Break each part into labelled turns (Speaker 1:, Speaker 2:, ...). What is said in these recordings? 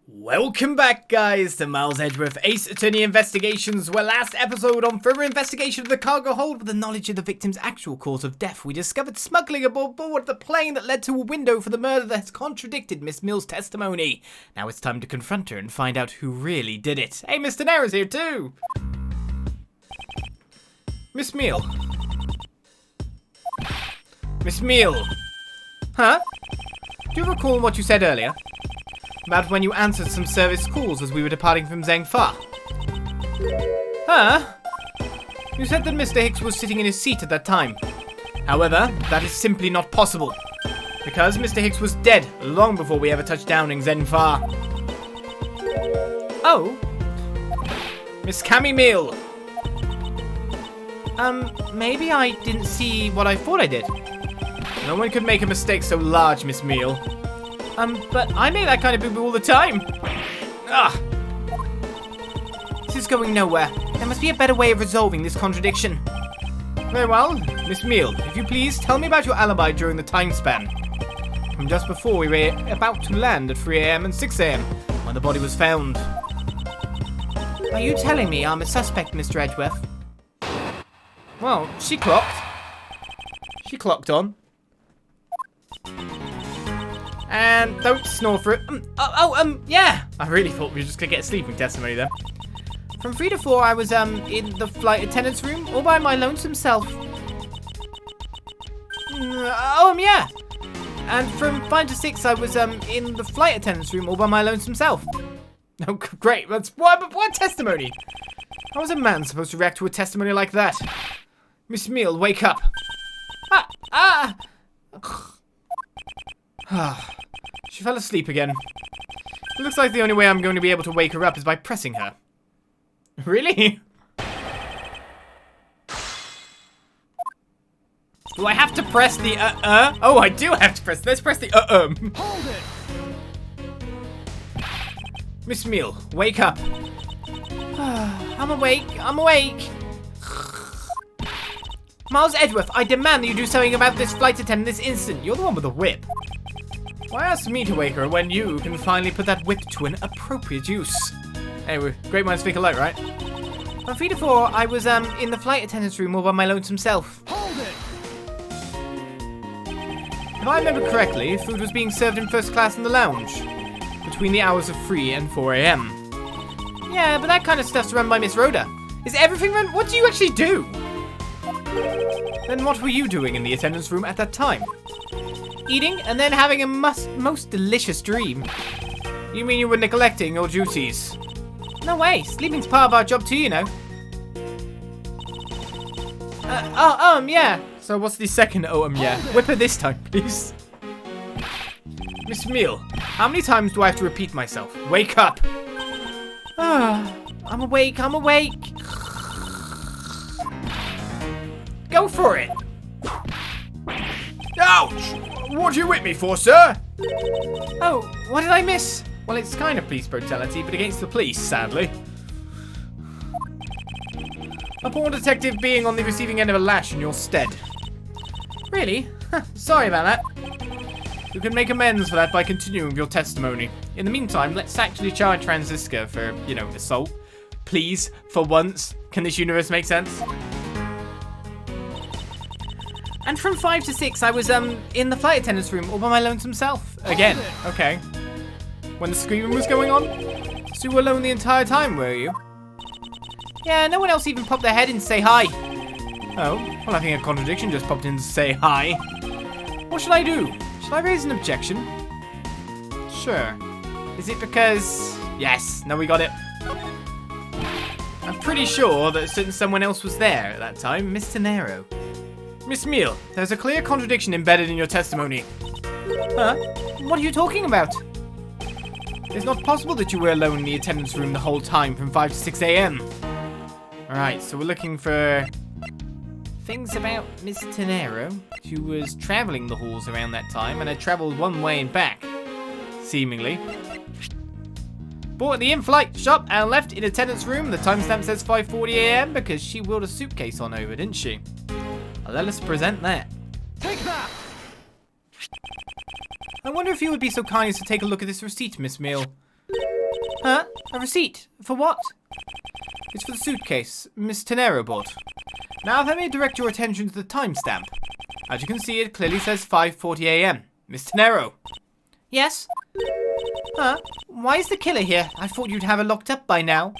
Speaker 1: Welcome back, guys, to Miles Edgeworth Ace Attorney Investigations, where last episode on further investigation of the cargo hold with the knowledge of the victim's actual cause of death, we discovered smuggling aboard the plane that led to a window for the murder that has contradicted Miss Meele's testimony. Now it's time to confront her and find out who really did it. Hey, Mr. Nair's here too! Miss Meele. Miss Meele. Huh? Do you recall what you said earlier? About when you answered some service calls as we were departing from Zhengfa. Huh? You said that Mr. Hicks was sitting in his seat at that time. However, that is simply not possible. Because Mr. Hicks was dead long before we ever touched down in Zhengfa. Oh? Miss Cammy Meele. Maybe I didn't see what I thought I did. No one could make a mistake so large, Miss Meele. But I make that kind of boo-boo all the time. Ah! This is going nowhere. There must be a better way of resolving this contradiction. Very well. Miss Meele, if you please, tell me about your alibi during the time span. From just before we were about to land at 3 AM and 6 AM, when the body was found. Are you telling me I'm a suspect, Mr. Edgeworth? Well, she clocked. She clocked on. And don't snore for it. Yeah. I really thought we were just gonna get a sleeping testimony there. From 3 to 4, I was in the flight attendant's room, all by my lonesome self. Yeah. And from 5 to 6, I was in the flight attendant's room, all by my lonesome self. Oh, great. That's what testimony? How is a man supposed to react to a testimony like that? Miss Meele, wake up. She fell asleep again. It looks like the only way I'm going to be able to wake her up is by pressing her. Really? Do I have to press the Oh, I do have to press. Let's press the Hold it. Miss Meele, wake up. I'm awake. I'm awake. Miles Edgeworth, I demand that you do something about this flight attendant this instant. You're the one with the whip. Why ask me to wake her when you can finally put that whip to an appropriate use? Anyway, great minds think alike, right? From 3 to 4, I was in the flight attendant's room all by my lonesome self. Hold it! If I remember correctly, food was being served in first class in the lounge between the hours of 3 and 4 AM. Yeah, but that kind of stuff's run by Miss Rhoda. Is everything run? What do you actually do? Then what were you doing in the attendance room at that time? Eating and then having a most delicious dream. You mean you were neglecting your duties? No way, sleeping's part of our job too, you know. Yeah. So what's the second yeah? Whip her this time, please. Miss Meele, how many times do I have to repeat myself? Wake up. I'm awake, I'm awake. Go for it. Ouch! What are you with me for, sir? Oh, what did I miss? Well, it's kind of police brutality, but against the police, sadly. A poor detective being on the receiving end of a lash in your stead. Really? Sorry about that. You can make amends for that by continuing with your testimony. In the meantime, let's actually charge Franziska for, assault. Please, for once. Can this universe make sense? And from 5 to 6, I was, in the flight attendant's room all by my lonesome self. Again, okay. When the screaming was going on? So you were alone the entire time, were you? Yeah, no one else even popped their head in to say hi. Oh, well, I think a contradiction just popped in to say hi. What should I do? Should I raise an objection? Sure. Is it because... Yes, no, we got it. I'm pretty sure that since someone else was there at that time, Mr. Nero. Miss Meele, there's a clear contradiction embedded in your testimony. Huh? What are you talking about? It's not possible that you were alone in the attendance room the whole time from 5 to 6 AM. Alright, so we're looking for things about Mr. Nero, who was traveling the halls around that time and had traveled one way and back, seemingly. Bought at the in-flight shop and left in attendance room. The timestamp says 5:40 AM because she wheeled a suitcase on over, didn't she? Let us present that. Take that! I wonder if you would be so kind as to take a look at this receipt, Miss Meele. Huh? A receipt? For what? It's for the suitcase Miss Tenero bought. Now, let me direct your attention to the timestamp. As you can see, it clearly says 5:40 a.m. Miss Tenero. Yes? Huh? Why is the killer here? I thought you'd have her locked up by now.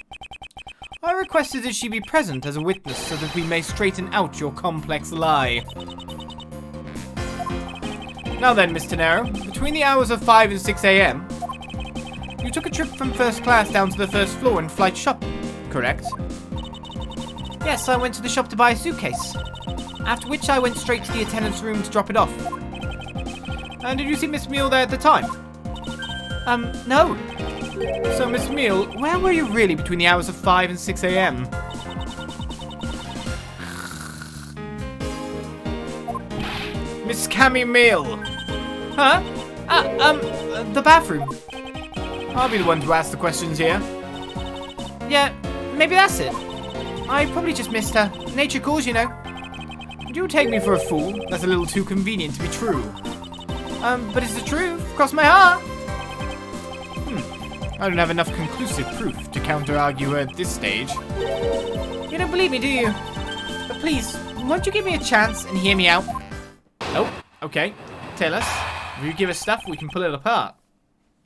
Speaker 1: I requested that she be present as a witness so that we may straighten out your complex lie. Now then, Miss Tenero, between the hours of 5 and 6 a.m., you took a trip from first class down to the first floor in flight shop, correct? Yes, I went to the shop to buy a suitcase. After which I went straight to the attendant's room to drop it off. And did you see Miss Meele there at the time? No. So, Miss Meele, where were you really between the hours of 5 and 6 a.m.? Miss Cammy Meele. Huh? The bathroom. I'll be the one to ask the questions here. Yeah, maybe that's it. I probably just missed her. Nature calls, you know. You take me for a fool. That's a little too convenient to be true. But it's the truth. Cross my heart. I don't have enough conclusive proof to counter-argue her at this stage. You don't believe me, do you? But please, won't you give me a chance and hear me out? Oh, okay. Tell us. If you give us stuff, we can pull it apart.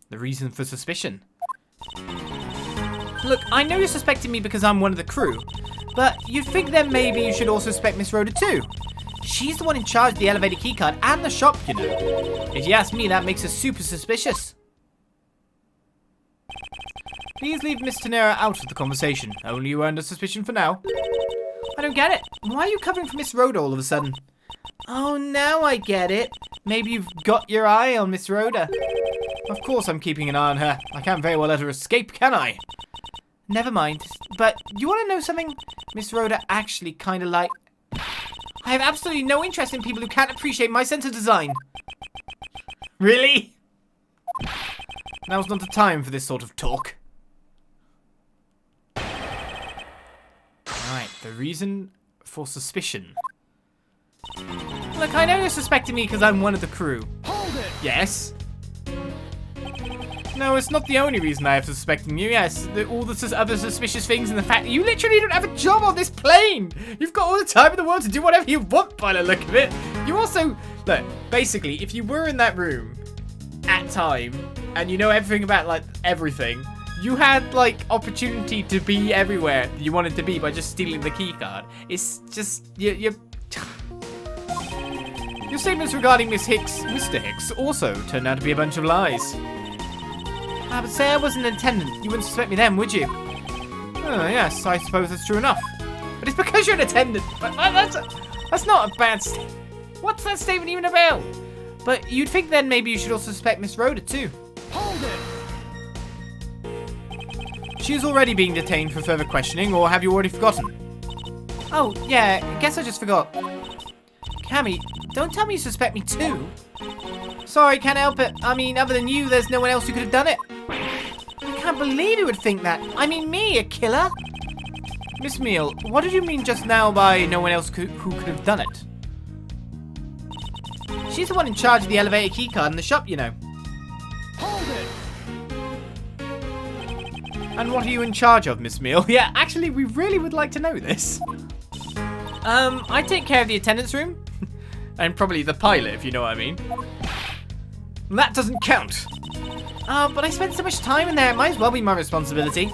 Speaker 1: The reason for suspicion. Look, I know you're suspecting me because I'm one of the crew, but you'd think then maybe you should also suspect Miss Rhoda too. She's the one in charge of the elevator keycard and the shop, you know. If you ask me, that makes her super suspicious. Please leave Miss Tenero out of the conversation. Only you are under suspicion for now. I don't get it. Why are you covering for Miss Rhoda all of a sudden? Oh, now I get it. Maybe you've got your eye on Miss Rhoda. Of course I'm keeping an eye on her. I can't very well let her escape, can I? Never mind. But you want to know something? Miss Rhoda actually kind of like... I have absolutely no interest in people who can't appreciate my sense of design. Really? Now's not the time for this sort of talk. Alright, the reason for suspicion. Look, I know you're suspecting me because I'm one of the crew. Hold it! Yes? No, it's not the only reason I have suspecting you. Yes, all the other suspicious things and the fact that you literally don't have a job on this plane. You've got all the time in the world to do whatever you want by the look of it. You also... Look, basically, if you were in that room at time and you know everything about, like, everything, you had, like, opportunity to be everywhere you wanted to be by just stealing the key card. It's just... Your statements regarding Mr. Hicks also turned out to be a bunch of lies. I would say I was an attendant. You wouldn't suspect me then, would you? Oh, yes, I suppose that's true enough. But it's because you're an attendant. That's not a bad statement. What's that statement even about? But you'd think then maybe you should also suspect Miss Rhoda too. Hold it! She is already being detained for further questioning, or have you already forgotten? Oh, yeah, I guess I just forgot. Cammy, don't tell me you suspect me too. Sorry, can't help it. I mean, other than you, there's no one else who could have done it. I can't believe you would think that. I mean, me, a killer? Miss Meele, what did you mean just now by no one else who could have done it? She's the one in charge of the elevator keycard in the shop, you know. Hold it! And what are you in charge of, Miss Meele? Yeah, actually, we really would like to know this. I take care of the attendance room. And probably the pilot, if you know what I mean. That doesn't count. But I spent so much time in there, it might as well be my responsibility.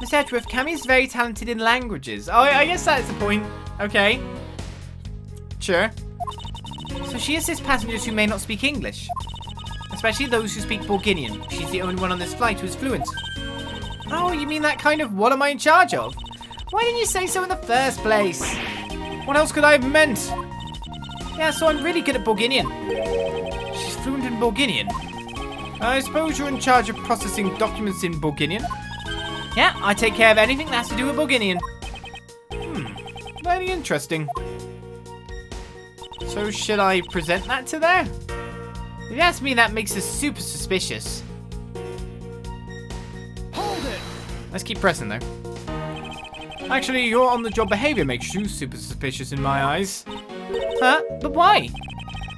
Speaker 1: Miss Edgeworth, Cammy is very talented in languages. Oh, I guess that's the point. Okay. Sure. So she assists passengers who may not speak English. Especially those who speak Bulgarian. She's the only one on this flight who is fluent. Oh, you mean that kind of what am I in charge of? Why didn't you say so in the first place? What else could I have meant? Yeah, so I'm really good at Bulgarian. She's fluent in Bulgarian. I suppose you're in charge of processing documents in Bulgarian? Yeah, I take care of anything that has to do with Bulgarian. Very interesting. So should I present that to there? If you ask me, that makes us super suspicious. Hold it! Let's keep pressing though. Actually, your on-the-job behavior makes you super suspicious in my eyes. Huh? But why?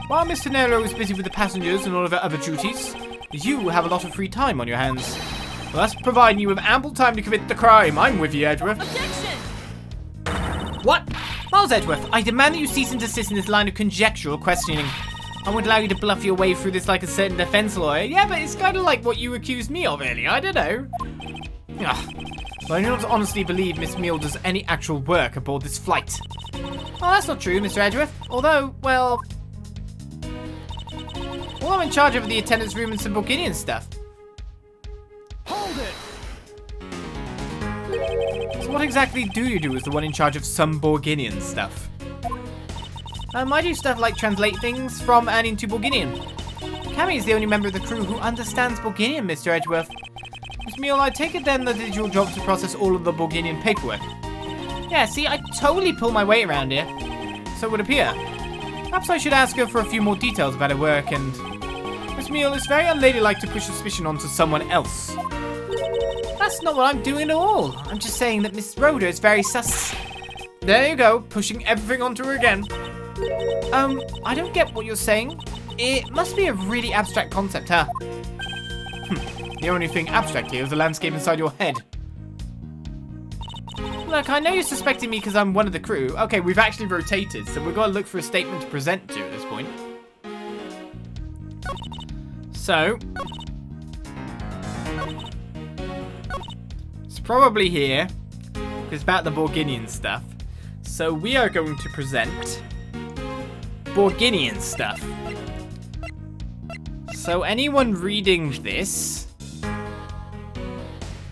Speaker 1: While Miss Tenero is busy with the passengers and all of her other duties, you have a lot of free time on your hands. Well, that's providing you with ample time to commit the crime. I'm with you, Edgeworth.
Speaker 2: Objection!
Speaker 1: What? Miles Edgeworth, I demand that you cease and desist in this line of conjectural questioning. I would allow you to bluff your way through this like a certain defense lawyer. Yeah, but it's kind of like what you accused me of earlier. I don't know. But I do not honestly believe Miss Meele does any actual work aboard this flight. Oh, that's not true, Mr. Edgeworth. Although, well... Well, I'm in charge of the attendance room and some Bulgarian stuff.
Speaker 2: Hold it!
Speaker 1: So what exactly do you do as the one in charge of some Bulgarian stuff? I do stuff like translate things from and into Bulgarian. Cammy is the only member of the crew who understands Bulgarian, Mr. Edgeworth. Miss Meele, I take it then that it is your job to process all of the Bulgarian paperwork. Yeah, see, I totally pull my weight around here. So it would appear. Perhaps I should ask her for a few more details about her work and... Miss Meele, it's very unladylike to push suspicion onto someone else. That's not what I'm doing at all. I'm just saying that Miss Rhoda is very sus... There you go, pushing everything onto her again. I don't get what you're saying. It must be a really abstract concept, huh? The only thing abstract here is the landscape inside your head. Look, I know you're suspecting me because I'm one of the crew. Okay, we've actually rotated, so we've got to look for a statement to present to at this point. So... it's probably here. It's about the Bulgarian stuff. So we are going to present... Bulgarian stuff. So anyone reading this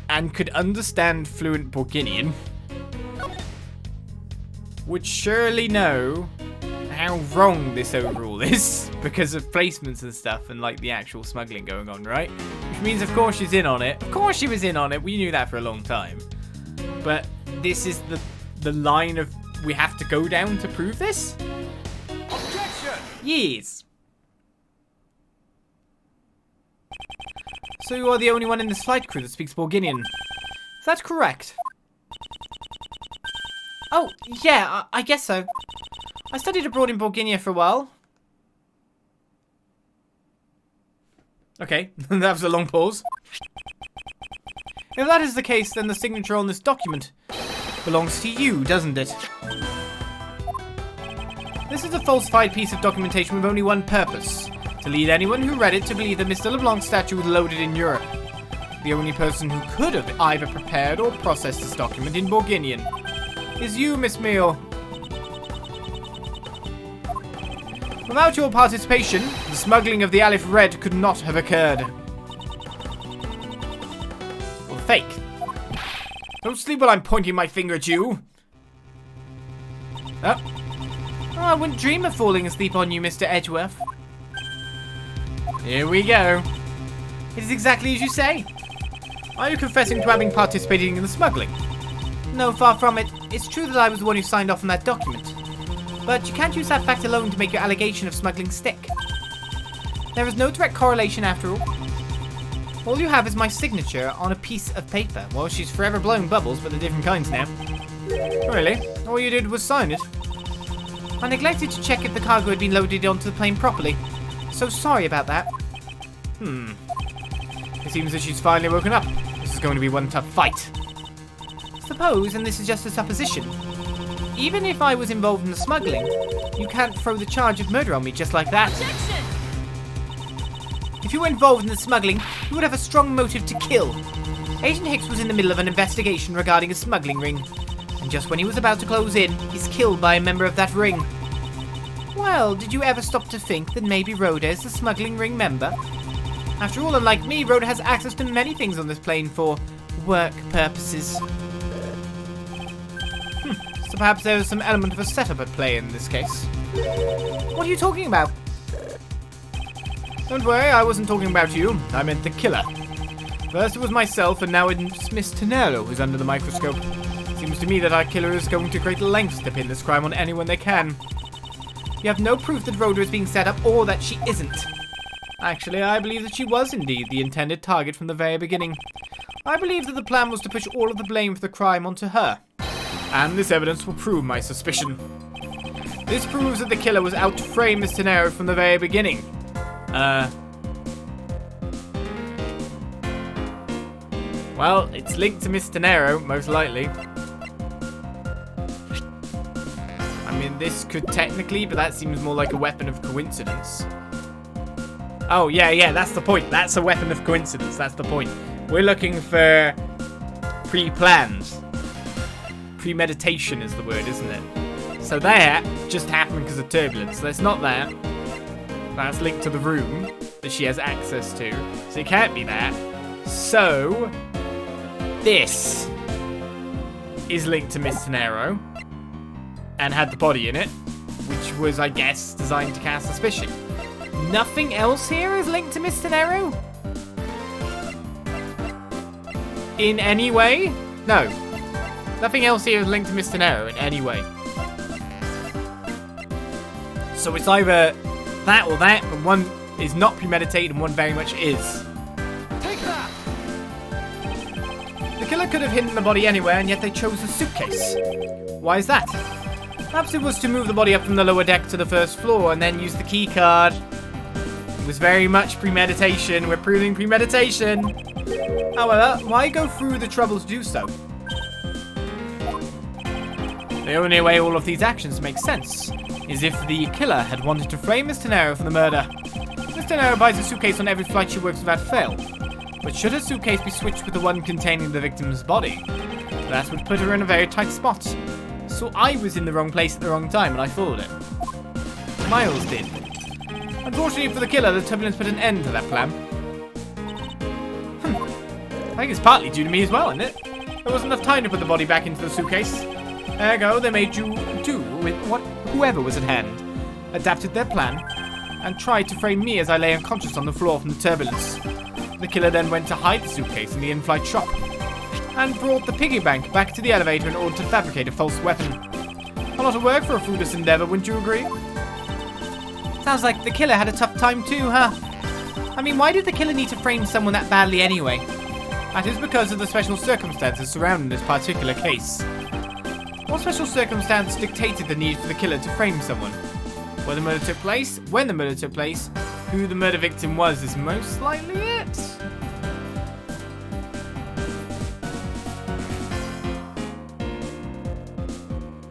Speaker 1: and could understand fluent Bulgarian would surely know how wrong this overall is because of placements and stuff and like the actual smuggling going on, right? Which means of course she's in on it. Of course she was in on it. We knew that for a long time. But this is the line of we have to go down to prove this? Yes. So you are the only one in this flight crew that speaks Bulgarian. Is that correct? Oh, yeah, I guess so. I studied abroad in Bulgaria for a while. Okay, that was a long pause. If that is the case, then the signature on this document belongs to you, doesn't it? This is a falsified piece of documentation with only one purpose. To lead anyone who read it to believe that Mr. LeBlanc's statue was loaded in Europe. The only person who could have either prepared or processed this document in Bulgarian is you, Miss Meele. Without your participation, the smuggling of the Aleph Red could not have occurred. Or fake. Don't sleep while I'm pointing my finger at you. Oh, I wouldn't dream of falling asleep on you, Mr. Edgeworth. Here we go. It is exactly as you say. Are you confessing to having participated in the smuggling? No, far from it. It's true that I was the one who signed off on that document. But you can't use that fact alone to make your allegation of smuggling stick. There is no direct correlation after all. All you have is my signature on a piece of paper. Well, she's forever blowing bubbles, but they're different kinds now. Really? All you did was sign it? I neglected to check if the cargo had been loaded onto the plane properly. So sorry about that. It seems that she's finally woken up. This is going to be one tough fight. Suppose, and this is just a supposition, even if I was involved in the smuggling, you can't throw the charge of murder on me just like that.
Speaker 2: Objection!
Speaker 1: If you were involved in the smuggling, you would have a strong motive to kill. Agent Hicks was in the middle of an investigation regarding a smuggling ring. And just when he was about to close in, he's killed by a member of that ring. Well, did you ever stop to think that maybe Rhoda is the smuggling ring member? After all, unlike me, Rhoda has access to many things on this plane for work purposes. So perhaps there is some element of a setup at play in this case. What are you talking about? Don't worry, I wasn't talking about you. I meant the killer. First it was myself, and now it's Miss Tenero who's under the microscope. Seems to me that our killer is going to great lengths to pin this crime on anyone they can. You have no proof that Rhoda is being set up, or that she isn't. Actually, I believe that she was indeed the intended target from the very beginning. I believe that the plan was to push all of the blame for the crime onto her. And this evidence will prove my suspicion. This proves that the killer was out to frame Miss Tenero from the very beginning. Well, it's linked to Mr. Nero, most likely. I mean, this could technically, but that seems more like a weapon of coincidence. Oh, yeah, that's the point. That's a weapon of coincidence. That's the point. We're looking for pre-planned. Premeditation is the word, isn't it? So that just happened because of turbulence. That's not that. That's linked to the room that she has access to. So it can't be that. So this is linked to Mr. Nero and had the body in it, which was, I guess, designed to cast suspicion. Nothing else here is linked to Mr. Nero? In any way? No. Nothing else here is linked to Mr. Nero in any way. So it's either that or that, but one is not premeditated and one very much is.
Speaker 2: Take that!
Speaker 1: The killer could have hidden the body anywhere, and yet they chose the suitcase. Why is that? Perhaps it was to move the body up from the lower deck to the first floor and then use the key card. It was very much premeditation. We're proving premeditation. However, why go through the trouble to do so? The only way all of these actions make sense is if the killer had wanted to frame Mr. Nero for the murder. Mr. Nero buys a suitcase on every flight she works without fail. But should her suitcase be switched with the one containing the victim's body, that would put her in a very tight spot. So I was in the wrong place at the wrong time and I followed it. Miles did. Unfortunately for the killer, the turbulence put an end to that plan. I think it's partly due to me as well, isn't it? There wasn't enough time to put the body back into the suitcase. Ergo, they made you do with whoever was at hand, adapted their plan, and tried to frame me as I lay unconscious on the floor from the turbulence. The killer then went to hide the suitcase in the in-flight shop, and brought the piggy bank back to the elevator in order to fabricate a false weapon. A lot of work for a fruitless endeavor, wouldn't you agree? Sounds like the killer had a tough time too, huh? I mean, why did the killer need to frame someone that badly anyway? That is because of the special circumstances surrounding this particular case. What special circumstance dictated the need for the killer to frame someone? Where the murder took place, when the murder took place, who the murder victim was is most likely it.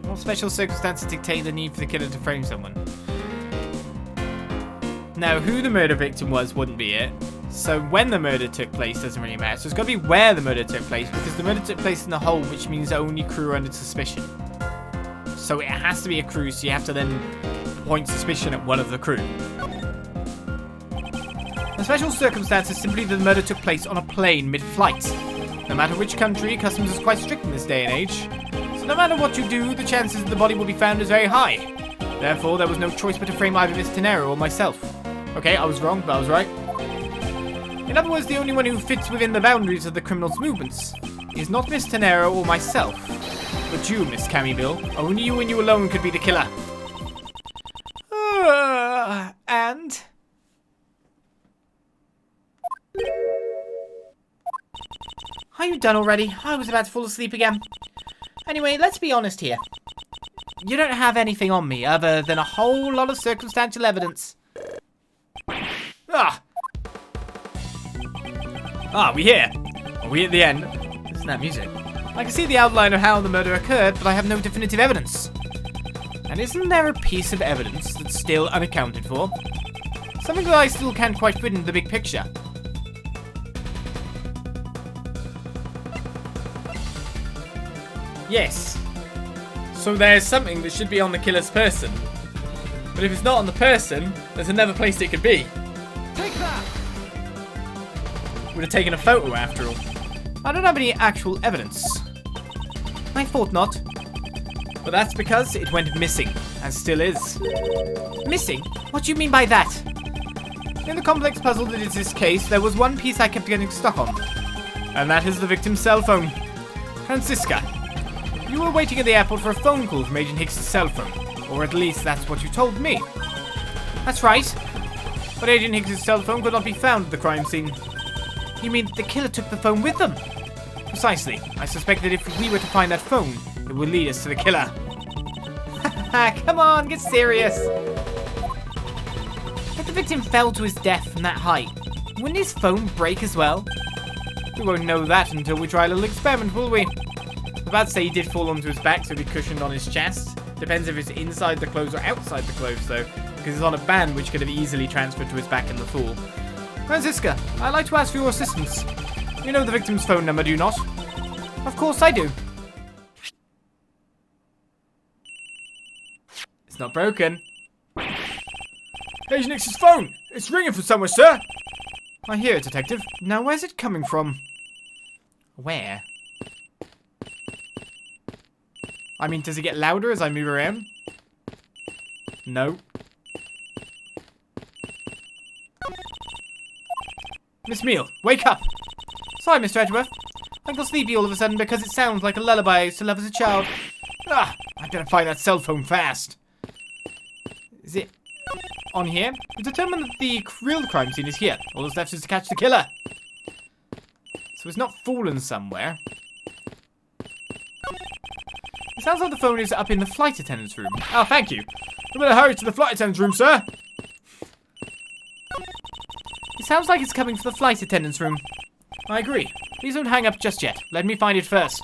Speaker 1: What special circumstances dictate the need for the killer to frame someone? Now, who the murder victim was wouldn't be it. So when the murder took place doesn't really matter. So it's got to be where the murder took place, because the murder took place in the hold, which means only crew are under suspicion. So it has to be a crew, so you have to then point suspicion at one of the crew. The special circumstance is simply that the murder took place on a plane mid-flight. No matter which country, customs is quite strict in this day and age. So no matter what you do, the chances that the body will be found is very high. Therefore, there was no choice but to frame either Mr. Nero or myself. Okay, I was wrong, but I was right. In other words, the only one who fits within the boundaries of the criminal's movements is not Mr. Nero or myself, but you, Miss Cammy Meele. Only you and you alone could be the killer. And? Are you done already? I was about to fall asleep again. Anyway, let's be honest here. You don't have anything on me other than a whole lot of circumstantial evidence. We here. Are we at the end? Isn't that music? I can see the outline of how the murder occurred, but I have no definitive evidence. And isn't there a piece of evidence that's still unaccounted for? Something that I still can't quite fit into the big picture. Yes. So there's something that should be on the killer's person. But if it's not on the person, there's another place it could be.
Speaker 2: Take that!
Speaker 1: Would have taken a photo after all. I don't have any actual evidence. I thought not. But that's because it went missing, and still is. Missing? What do you mean by that? In the complex puzzle that is this case, there was one piece I kept getting stuck on. And that is the victim's cell phone. Francisca, you were waiting at the airport for a phone call from Agent Hick's cell phone. Or at least that's what you told me. That's right. But Agent Hick's cell phone could not be found at the crime scene. You mean the killer took the phone with them? Precisely. I suspect that if we were to find that phone, it would lead us to the killer. Come on, get serious. If the victim fell to his death from that height, wouldn't his phone break as well? We won't know that until we try a little experiment, will we? I was about to say he did fall onto his back, so he'll be cushioned on his chest. Depends if it's inside the clothes or outside the clothes, though, because it's on a band which could have easily transferred to his back in the fall. Franziska, I'd like to ask for your assistance. You know the victim's phone number, do you not? Of course I do. It's not broken.
Speaker 2: Agent Hicks's phone! It's ringing from somewhere, sir!
Speaker 1: I hear it, Detective. Now, where's it coming from? Where? I mean, does it get louder as I move around? No. Miss Meele, wake up! Sorry, Mr. Edgeworth. I got sleepy all of a sudden because it sounds like a lullaby I used to love as a child. Ah, I better find that cell phone fast. Is it on here? We determined that the real crime scene is here. All that's left is to catch the killer. So it's not fallen somewhere. It sounds like the phone is up in the flight attendant's room. Oh, thank you.
Speaker 2: You better hurry to the flight attendant's room, sir!
Speaker 1: It sounds like it's coming from the flight attendant's room. I agree. Please don't hang up just yet. Let me find it first.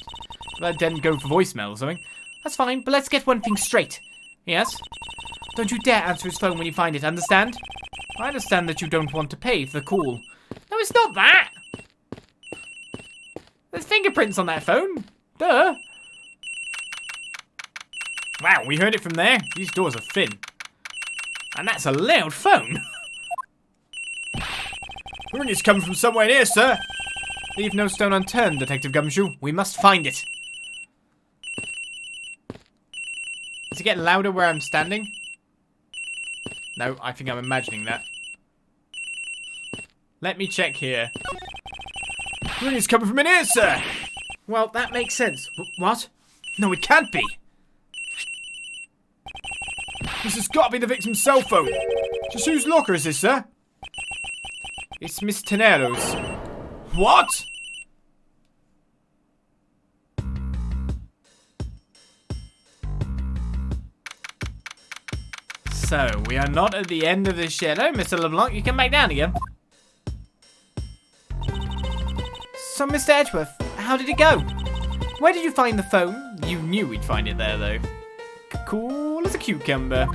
Speaker 1: That didn't go for voicemail or something. That's fine, but let's get one thing straight. Yes? Don't you dare answer his phone when you find it, understand? I understand that you don't want to pay for the call. No, it's not that! There's fingerprints on that phone. Duh. Wow, we heard it from there. These doors are thin. And that's a loud phone.
Speaker 2: The ring is coming from somewhere near, sir.
Speaker 1: Leave no stone unturned, Detective Gumshoe. We must find it. Is it getting louder where I'm standing? No, I think I'm imagining that. Let me check here.
Speaker 2: The ring is coming from in here, sir.
Speaker 1: Well, that makes sense. What?
Speaker 2: No, it can't be. This has got to be the victim's cell phone. Just whose locker is this, sir?
Speaker 1: It's Miss Tenero's.
Speaker 2: What?
Speaker 1: So, we are not at the end of this shadow. Mr. LeBlanc, you come back down again. So, Mr. Edgeworth, how did it go? Where did you find the phone? You knew we'd find it there, though. Cool as a cucumber.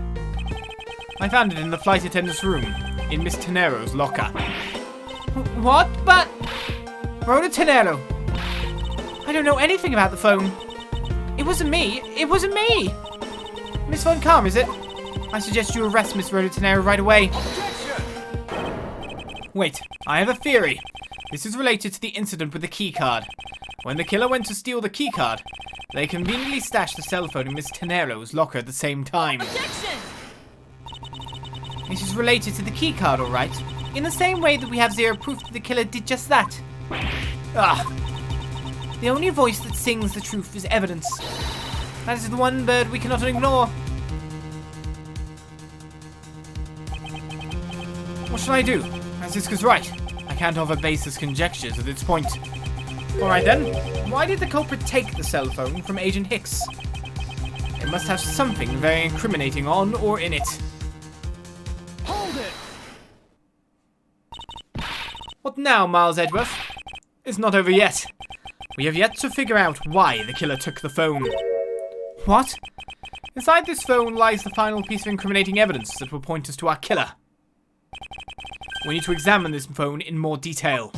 Speaker 1: I found it in the flight attendant's room, in Miss Tenero's locker. What? But... Rhoda Tenero. I don't know anything about the phone. It wasn't me. It wasn't me. Miss Von Calm, is it? I suggest you arrest Miss Rhoda Tenero right away. Wait, I have a theory. This is related to the incident with the keycard. When the killer went to steal the keycard, they conveniently stashed the cell phone in Miss Tenero's locker at the same time. Objection! This is related to the keycard, all right? In the same way that we have zero proof that the killer did just that. The only voice that sings the truth is evidence. That is the one bird we cannot ignore. What shall I do? Franziska's right. I can't offer baseless conjectures at this point. Alright then, why did the culprit take the cell phone from Agent Hicks? It must have something very incriminating on or in it.
Speaker 2: Hold it!
Speaker 1: What now, Miles Edgeworth? It's not over yet. We have yet to figure out why the killer took the phone. What? Inside this phone lies the final piece of incriminating evidence that will point us to our killer. We need to examine this phone in more detail.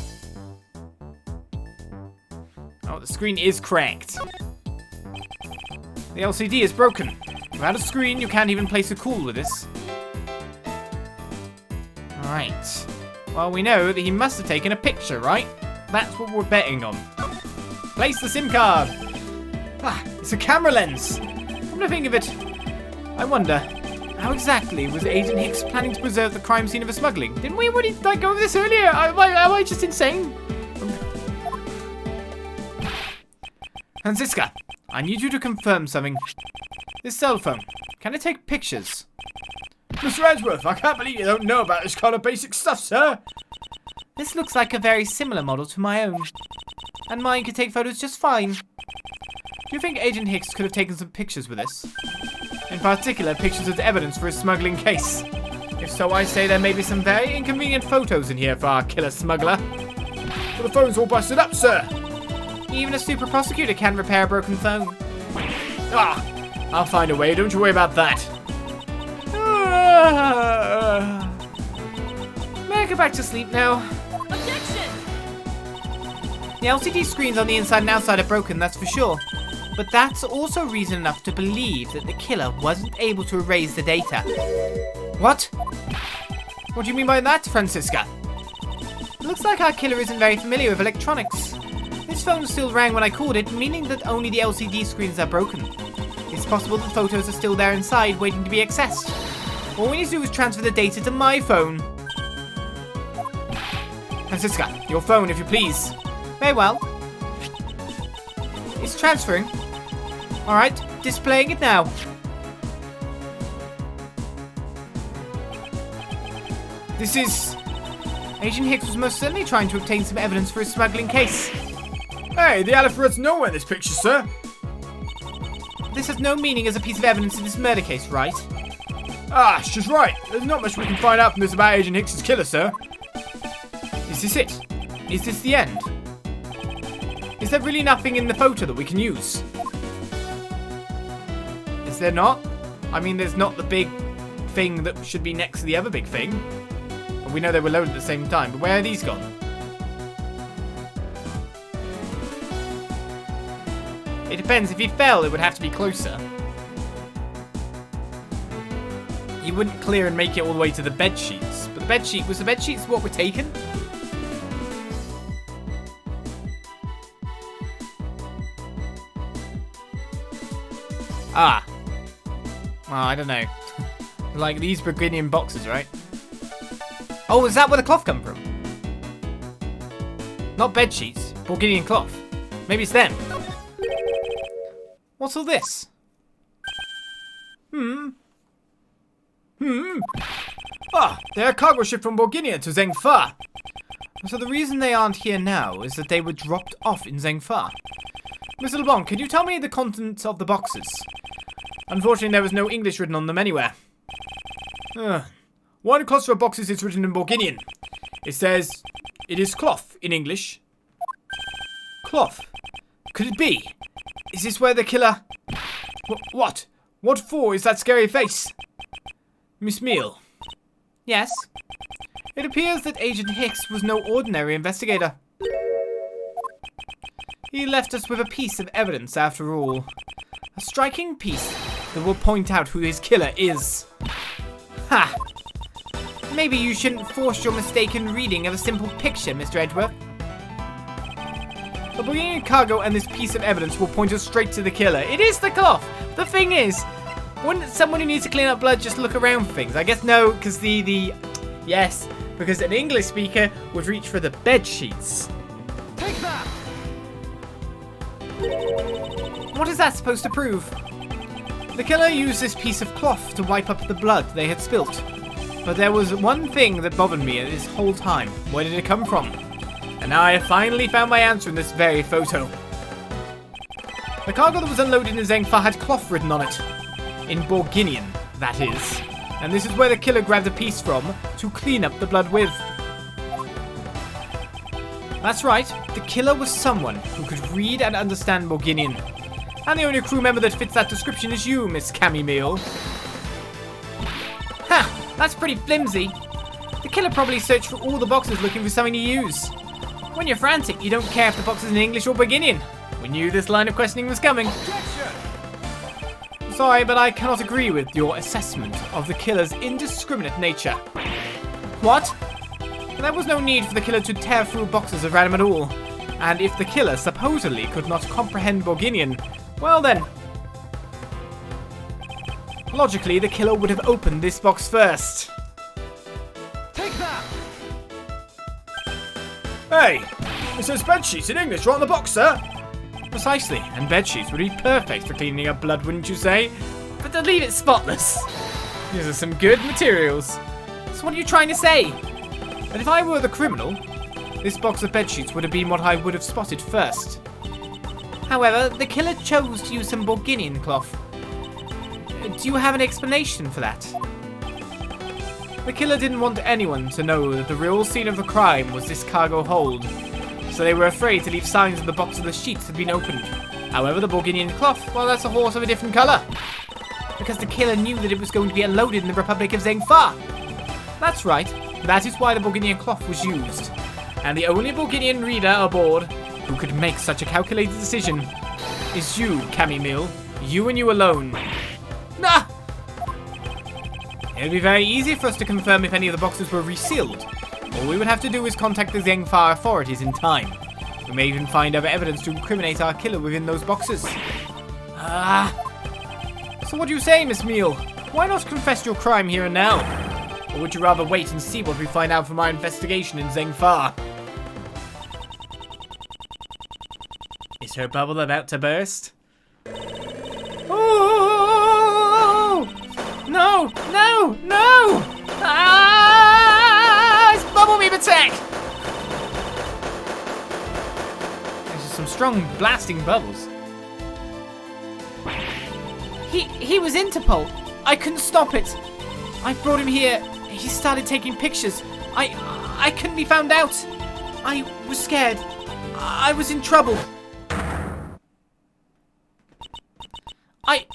Speaker 1: Oh, the screen is cracked. The LCD is broken. Without a screen, you can't even place a call with this. Right. Well, we know that he must have taken a picture, right? That's what we're betting on. Place the SIM card. Ah, it's a camera lens. Come to think of it, I wonder, how exactly was Agent Hicks planning to preserve the crime scene of a smuggling? Didn't we already go over this earlier? Am I just insane? Franziska, I need you to confirm something. This cell phone, can it take pictures?
Speaker 2: Mr. Edgeworth, I can't believe you don't know about this kind of basic stuff, sir.
Speaker 1: This looks like a very similar model to my own. And mine could take photos just fine. Do you think Agent Hicks could have taken some pictures with this? In particular, pictures as evidence for his smuggling case. If so, I say there may be some very inconvenient photos in here for our killer smuggler.
Speaker 2: But the phone's all busted up, sir.
Speaker 1: Even a super prosecutor can repair a broken phone.
Speaker 2: Ah, I'll find a way. Don't you worry about that.
Speaker 1: May I go back to sleep now?
Speaker 3: Objection!
Speaker 1: The LCD screens on the inside and outside are broken, that's for sure. But that's also reason enough to believe that the killer wasn't able to erase the data. What? What do you mean by that, Francisca? Looks like our killer isn't very familiar with electronics. His phone still rang when I called it, meaning that only the LCD screens are broken. It's possible that photos are still there inside, waiting to be accessed. All we need to do is transfer the data to my phone. Francisca, your phone, if you please. Very well. It's transferring. Alright, displaying it now. This is... Agent Hicks was most certainly trying to obtain some evidence for his smuggling case.
Speaker 2: Hey, the alphabet's nowhere in this picture, sir.
Speaker 1: This has no meaning as a piece of evidence in this murder case, right?
Speaker 2: Ah, she's right. There's not much we can find out from this about Agent Hicks' killer, sir.
Speaker 1: Is this it? Is this the end? Is there really nothing in the photo that we can use? Is there not? I mean, there's not the big thing that should be next to the other big thing. And we know they were loaded at the same time, but where are these gone? It depends. If he fell, it would have to be closer. You wouldn't clear and make it all the way to the bed sheets. But the bed sheet, was the bed sheets what were taken? Ah. Oh, I don't know. Like these Burgundian boxes, right? Oh, is that where the cloth come from? Not bed sheets, Burgundian cloth. Maybe it's them. What's all this?
Speaker 2: Ah, they're a cargo ship from Burgundy to Zhengfa.
Speaker 1: So the reason they aren't here now is that they were dropped off in Zhengfa. Mr. LeBlanc, can you tell me the contents of the boxes? Unfortunately, there was no English written on them anywhere.
Speaker 2: One cluster of boxes is written in Burgundian. It says, it is cloth in English.
Speaker 1: Cloth?
Speaker 2: Could it be? Is this where the killer... What? What for is that scary face? Miss Meele.
Speaker 1: Yes. It appears that Agent Hicks was no ordinary investigator. He left us with a piece of evidence after all. A striking piece that will point out who his killer is. Ha! Maybe you shouldn't force your mistaken reading of a simple picture, Mr. Edgeworth. The Burgundian cargo and this piece of evidence will point us straight to the killer. It is the cloth! The thing is, wouldn't someone who needs to clean up blood just look around for things? I guess no, because yes, because an English speaker would reach for the bed sheets.
Speaker 2: Take that!
Speaker 1: What is that supposed to prove? The killer used this piece of cloth to wipe up the blood they had spilt. But there was one thing that bothered me this whole time. Where did it come from? And now I have finally found my answer in this very photo. The cargo that was unloaded in Zhengfa had cloth written on it. In Burgundian, that is. And this is where the killer grabbed a piece from to clean up the blood with. That's right, the killer was someone who could read and understand Burgundian. And the only crew member that fits that description is you, Miss Cammy Meele. Ha! That's pretty flimsy. The killer probably searched for all the boxes looking for something to use. When you're frantic, you don't care if the box is in English or Burgundian. We knew this line of questioning was coming. Sorry, but I cannot agree with your assessment of the killer's indiscriminate nature. What? There was no need for the killer to tear through boxes at random at all. And if the killer supposedly could not comprehend Burgundian, well then. Logically, the killer would have opened this box first.
Speaker 2: Take that! Hey! It says bed sheets in English right on the box, sir!
Speaker 1: Precisely, and bed sheets would be perfect for cleaning up blood, wouldn't you say? But to leave it spotless. These are some good materials. So what are you trying to say? That if I were the criminal, this box of bed sheets would have been what I would have spotted first. However, the killer chose to use some Burgundian cloth. Do you have an explanation for that? The killer didn't want anyone to know that the real scene of the crime was this cargo hold. so they were afraid to leave signs in the box of the sheets had been opened. However, the Bourguignon cloth, well, that's a horse of a different colour. Because the killer knew that it was going to be unloaded in the Republic of Zengfa. That's right. That is why the Bourguignon cloth was used. And the only Bourguignon reader aboard who could make such a calculated decision is you, Cammy Meele. You and you alone. Nah! It would be very easy for us to confirm if any of the boxes were resealed. All we would have to do is contact the Zengfa authorities in time. We may even find other evidence to incriminate our killer within those boxes. So what do you say, Miss Meele? Why not confess your crime here and now? Or would you rather wait and see what we find out from our investigation in Zengfa? Is her bubble about to burst? Oh! No! No! No! It's bubble beam attack! There's some strong blasting bubbles. He was Interpol. I couldn't stop it. I brought him here. He started taking pictures. I couldn't be found out. I was scared. I was in trouble. I.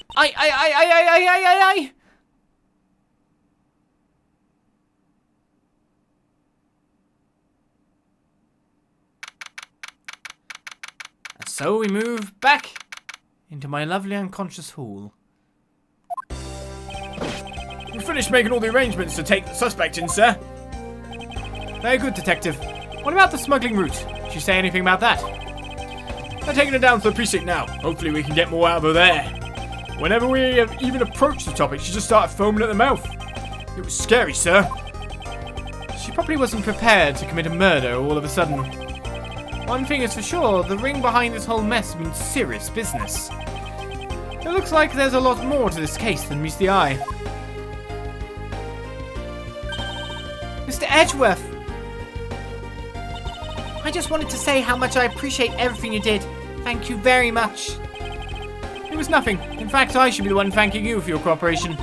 Speaker 1: And so we move back into my lovely unconscious hall.
Speaker 2: We finished making all the arrangements to take the suspect in, sir.
Speaker 1: Very good, Detective. What about the smuggling route? Did you say anything about that?
Speaker 2: They're taking her down to the precinct now. Hopefully we can get more out of her there. Whenever we even approached the topic, she just started foaming at the mouth. It was scary, sir.
Speaker 1: She probably wasn't prepared to commit a murder all of a sudden. One thing is for sure, the ring behind this whole mess means serious business. It looks like there's a lot more to this case than meets the eye. Mr. Edgeworth! I just wanted to say how much I appreciate everything you did. Thank you very much. It was nothing. In fact, I should be the one thanking you for your cooperation.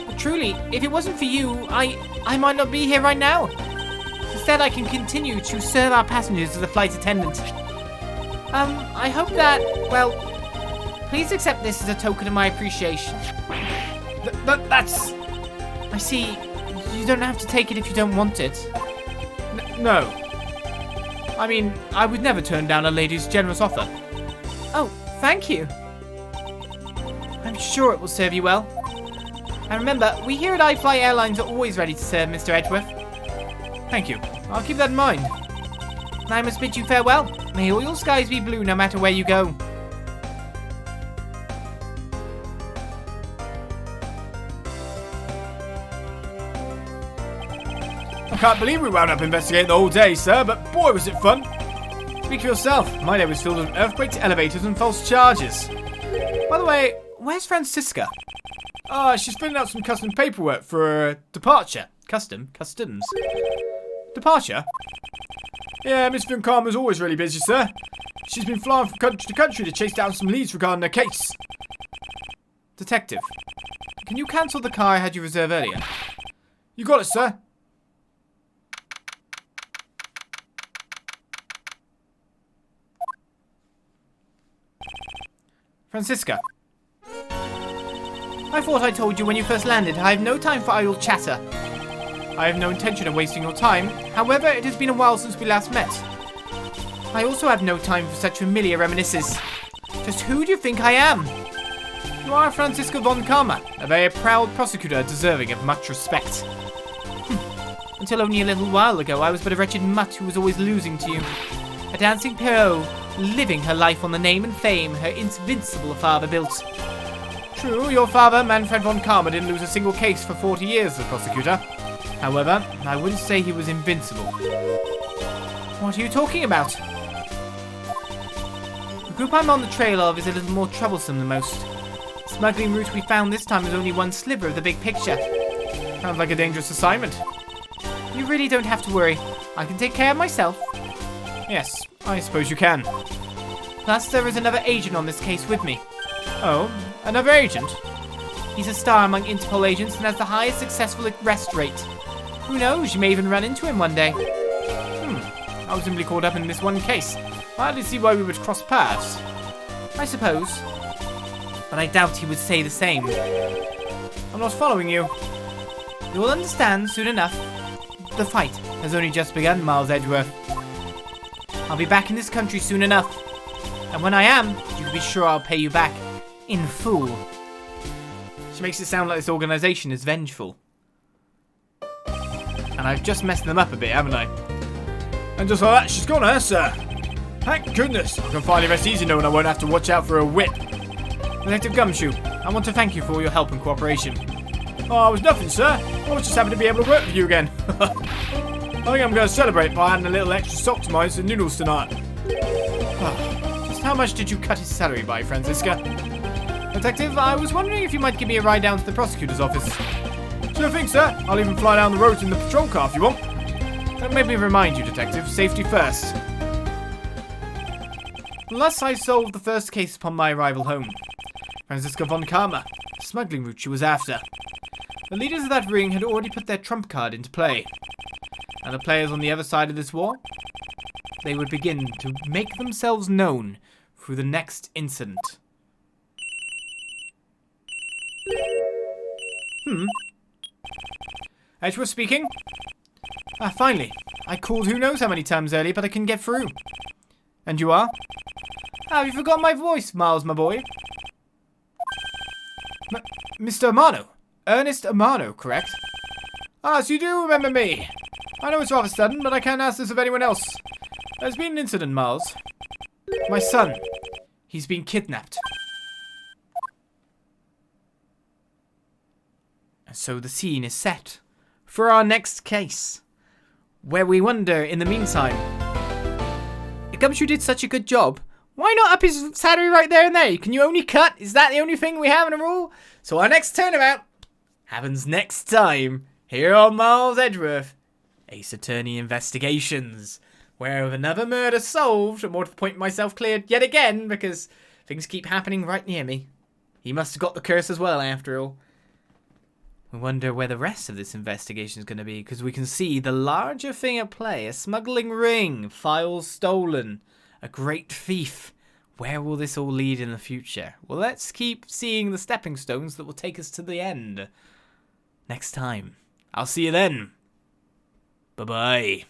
Speaker 1: But truly, if it wasn't for you, I might not be here right now. Instead, I can continue to serve our passengers as a flight attendant. I hope that, well, please accept this as a token of my appreciation.
Speaker 2: That's...
Speaker 1: I see. You don't have to take it if you don't want it.
Speaker 2: No.
Speaker 1: I mean, I would never turn down a lady's generous offer. Oh, thank you. I'm sure it will serve you well. And remember, we here at iFly Airlines are always ready to serve, Mr. Edgeworth.
Speaker 2: Thank you. I'll keep that in mind.
Speaker 1: And I must bid you farewell. May all your skies be blue no matter where you go.
Speaker 2: I can't believe we wound up investigating the whole day, sir, but boy was it fun.
Speaker 1: Speak for yourself. My day was filled with earthquakes, elevators, and false charges. By the way, where's Francisca?
Speaker 2: She's filling out some custom paperwork for departure.
Speaker 1: Customs?
Speaker 2: Departure? Yeah, Miss Von Karma's always really busy, sir. She's been flying from country to country to chase down some leads regarding her case.
Speaker 1: Detective, can you cancel the car I had you reserve earlier?
Speaker 2: You got it, sir.
Speaker 1: Francisca. I thought I told you when you first landed. I have no time for idle chatter. I have no intention of wasting your time. However, it has been a while since we last met. I also have no time for such familiar reminiscences. Just who do you think I am? You are Francisca von Karma, a very proud prosecutor deserving of much respect. Until only a little while ago, I was but a wretched mutt who was always losing to you. A dancing Pierrot, living her life on the name and fame her invincible father built. True, your father, Manfred von Karma, didn't lose a single case for 40 years as prosecutor. However, I wouldn't say he was invincible. What are you talking about? The group I'm on the trail of is a little more troublesome than most. The smuggling route we found this time is only one sliver of the big picture.
Speaker 2: Sounds like a dangerous assignment.
Speaker 1: You really don't have to worry. I can take care of myself.
Speaker 2: Yes, I suppose you can.
Speaker 1: Plus, there is another agent on this case with me.
Speaker 2: Oh, another agent?
Speaker 1: He's a star among Interpol agents and has the highest successful arrest rate. Who knows, you may even run into him one day.
Speaker 2: I'll
Speaker 1: I was simply caught up in this one case. I hardly see why we would cross paths. I suppose. But I doubt he would say the same. I'm not following you. You will understand soon enough. The fight has only just begun, Miles Edgeworth. I'll be back in this country soon enough. And when I am, you can be sure I'll pay you back in full. She makes it sound like this organization is vengeful. And I've just messed them up a bit, haven't I?
Speaker 2: And just like that, she's gone, huh, sir? Thank goodness. I can finally rest easy knowing I won't have to watch out for a whip.
Speaker 1: Detective Gumshoe, I want to thank you for all your help and cooperation.
Speaker 2: Oh, it was nothing, sir. I was just happy to be able to work with you again. I think I'm going to celebrate by adding a little extra salt to my instant noodles tonight.
Speaker 1: Just how much did you cut his salary by, Franziska? Detective, I was wondering if you might give me a ride down to the prosecutor's office.
Speaker 2: Sure thing, sir. I'll even fly down the road in the patrol car if you want.
Speaker 1: Don't make me remind you, Detective. Safety first. Thus I solved the first case upon my arrival home. Franziska von Karma, the smuggling route she was after. The leaders of that ring had already put their trump card into play. And the players on the other side of this war? They would begin to make themselves known through the next incident. Edgeworth speaking. Finally. I called who knows how many times earlier, but I couldn't get through. And you are? Have you forgotten my voice, Miles, my boy? Mr. Amano. Ernest Amano, correct?
Speaker 2: Ah, so you do remember me. I know it's rather sudden, but I can't ask this of anyone else. There's been an incident, Miles.
Speaker 1: My son. He's been kidnapped. And so the scene is set for our next case, where we wonder, in the meantime, if Gumshoe did such a good job, why not up his salary right there and there? Can you only cut? Is that the only thing we have in a rule? So our next turnabout happens next time here on Miles Edgeworth, Ace Attorney Investigations, where with another murder solved, and more to the point, myself cleared yet again because things keep happening right near me. He must have got the curse as well, after all. We wonder where the rest of this investigation is going to be, because we can see the larger thing at play: a smuggling ring, files stolen, a great thief. Where will this all lead in the future? Well, let's keep seeing the stepping stones that will take us to the end next time. I'll see you then. Bye-bye.